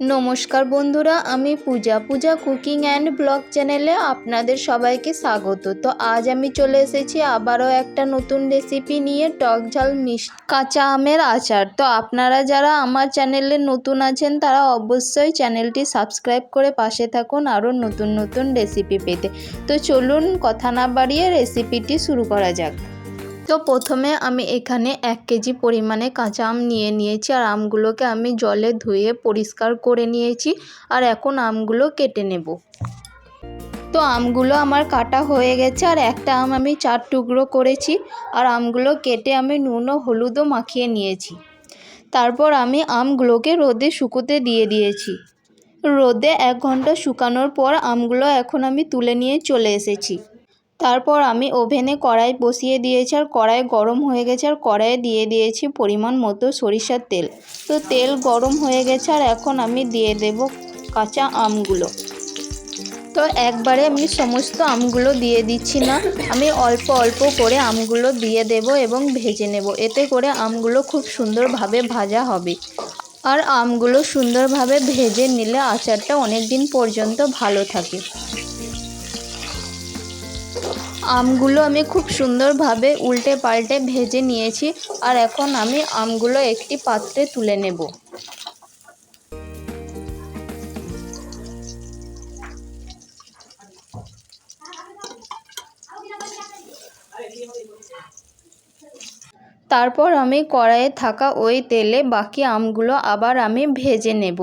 নমস্কার বন্ধুরা, আমি পূজা কুকিং অ্যান্ড ব্লগ চ্যানেলে আপনাদের সবাইকে স্বাগত। তো আজ আমি চলে এসেছি আবারও একটা নতুন রেসিপি নিয়ে, টক ঝাল মিষ্টি কাঁচা আমের আচার। তো আপনারা যারা আমার চ্যানেলে নতুন আছেন তারা অবশ্যই চ্যানেলটি সাবস্ক্রাইব করে পাশে থাকুন আরও নতুন রেসিপি পেতে। তো চলুন কথা না বাড়িয়ে রেসিপিটি শুরু করা যাক। তো প্রথমে আমি এখানে 1 কেজি পরিমাণে কাঁচা আম নিয়েছি, আর আমগুলোকে আমি জলে ধুয়ে পরিষ্কার করে নিয়েছি। আর এখন আমগুলো কেটে নেব। তো আমগুলো আমার কাটা হয়ে গেছে, আর একটা আম আমি 4 টুকরো করেছি। আর আমগুলো কেটে আমি নুন ও হলুদও মাখিয়ে নিয়েছি। তারপর আমি আমগুলোকে রোদে শুকোতে দিয়ে দিয়েছি। রোদে 1 ঘন্টা শুকানোর পর আমগুলো এখন আমি তুলে নিয়ে চলে এসেছি। তারপর আমি ওভেনে কড়াই বসিয়ে দিয়েছি, আর কড়াই গরম হয়ে গেছে, আর কড়াইয়ে দিয়ে দিয়েছি পরিমাণ মতো সরিষার তেল। তো তেল গরম হয়ে গেছে, আর এখন আমি দিয়ে দেব কাঁচা আমগুলো। তো একবারে আমি সমস্ত আমগুলো দিয়ে দিচ্ছি না, আমি অল্প অল্প করে আমগুলো দিয়ে দেব এবং ভেজে নেব। এতে করে আমগুলো খুব সুন্দরভাবে ভাজা হবে। আর আমগুলো সুন্দরভাবে ভেজে নিলে আচারটা অনেক দিন পর্যন্ত ভালো থাকে। আমগুলো আমি খুব সুন্দরভাবে উল্টে পাল্টে ভেজে নিয়েছি, আর এখন আমি আমগুলো একটি পাত্রে তুলে নেব। তারপর আমি কড়াইয়ে থাকা ওই তেলে বাকি আমগুলো আবার আমি ভেজে নেব।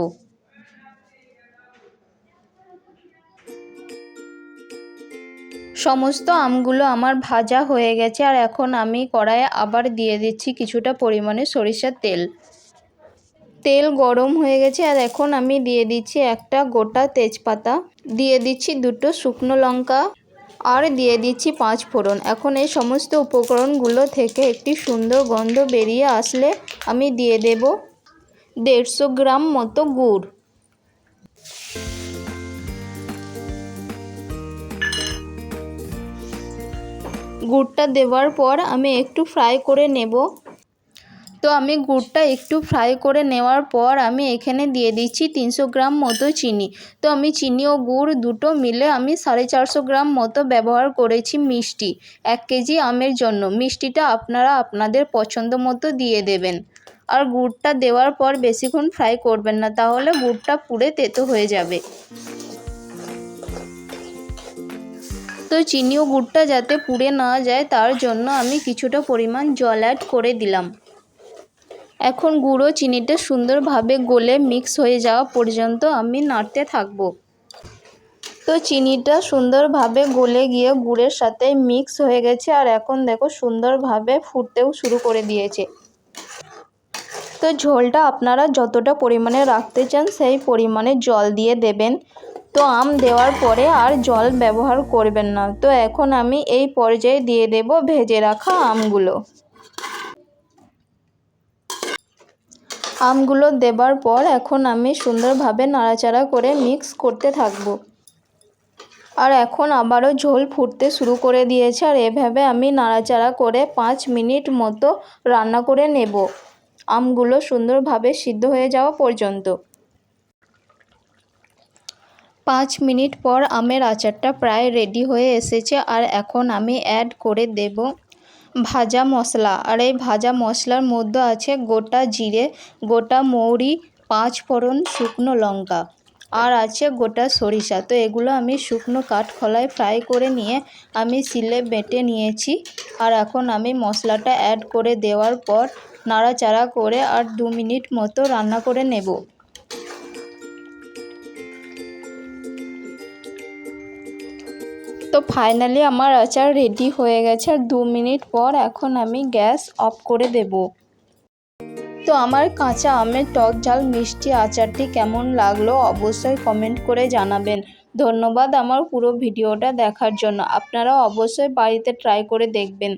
সমস্ত আমগুলো আমার ভাজা হয়ে গেছে, আর এখন আমি কড়াইয়ে আবার দিয়ে দিচ্ছি কিছুটা পরিমাণে সরিষার তেল। তেল গরম হয়ে গেছে, আর এখন আমি দিয়ে দিচ্ছি একটা গোটা তেজপাতা, দিয়ে দিচ্ছি 2টো শুকনো লঙ্কা, আর দিয়ে দিচ্ছি 5 ফোড়ন। এখন এই সমস্ত উপকরণগুলো থেকে একটি সুন্দর গন্ধ বেরিয়ে আসলে আমি দিয়ে দেব 150 গ্রাম মতো গুড়। গুড়টা দেওয়ার পর আমি একটু ফ্রাই করে নেব। তো আমি গুড়টা একটু ফ্রাই করে নেওয়ার পর আমি এখানে দিয়ে দিচ্ছি 300 গ্রাম মতো চিনি। তো আমি চিনি ও গুড় দুটো মিলে আমি 450 গ্রাম মতো ব্যবহার করেছি মিষ্টি 1 কেজি আমের জন্য। মিষ্টিটা আপনারা আপনাদের পছন্দ মতো দিয়ে দেবেন। আর গুড়টা দেওয়ার পর বেশিক্ষণ ফ্রাই করবেন না, তাহলে গুড়টা পুড়ে তেতো হয়ে যাবে। তো চিনি ও গুড়টা যাতে পুড়ে না যায় তার জন্য আমি কিছুটা পরিমাণ জল অ্যাড করে দিলাম। এখন গুড় ও চিনিটা সুন্দরভাবে গলে মিক্স হয়ে যাওয়া পর্যন্ত আমি নাড়তে থাকব। তো চিনিটা সুন্দরভাবে গলে গিয়ে গুড়ের সাথে মিক্স হয়ে গেছে, আর এখন দেখো সুন্দরভাবে ফুটতেও শুরু করে দিয়েছে। তো ঝোলটা আপনারা যতটা পরিমাণে রাখতে চান সেই পরিমাণে জল দিয়ে দেবেন। তো আম দেওয়ার পরে আর জল ব্যবহার করবেন না। তো এখন আমি এই পর্যায়ে দিয়ে দেব ভেজে রাখা আমগুলো। আমগুলো দেবার পর এখন আমি সুন্দরভাবে নাড়াচাড়া করে মিক্স করতে থাকব। আর এখন আবারও ঝোল ফুটতে শুরু করে দিয়েছে, আর এভাবে আমি নাড়াচাড়া করে 5 মিনিট মতো রান্না করে নেব, আমগুলো সুন্দরভাবে সিদ্ধ হয়ে যাওয়া পর্যন্ত। 5 মিনিট পর আমের আচারটা প্রায় রেডি হয়ে এসেছে, আর এখন আমি অ্যাড করে দেব ভাজা মশলা। আর এই ভাজা মশলার মধ্যে আছে গোটা জিরে, গোটা মৌরি, 5 ফোড়ন, শুকনো লঙ্কা, আর আছে গোটা সরিষা। তো এগুলো আমি শুকনো কাঠখোলায় ফ্রাই করে নিয়ে আমি শিলে বেটে নিয়েছি। আর এখন আমি মশলাটা অ্যাড করে দেওয়ার পর নাড়াচাড়া করে আর 2 মিনিট মতো রান্না করে নেব। তো ফাইনালি আমার আচার রেডি হয়ে গেছে, আর 2 মিনিট পর এখন আমি গ্যাস অফ করে দেব। তো আমার কাঁচা আমের টক ঝাল মিষ্টি আচারটি কেমন লাগলো অবশ্যই কমেন্ট করে জানাবেন। ধন্যবাদ আমার পুরো ভিডিওটা দেখার জন্য। আপনারা অবশ্যই বাড়িতে ট্রাই করে দেখবেন।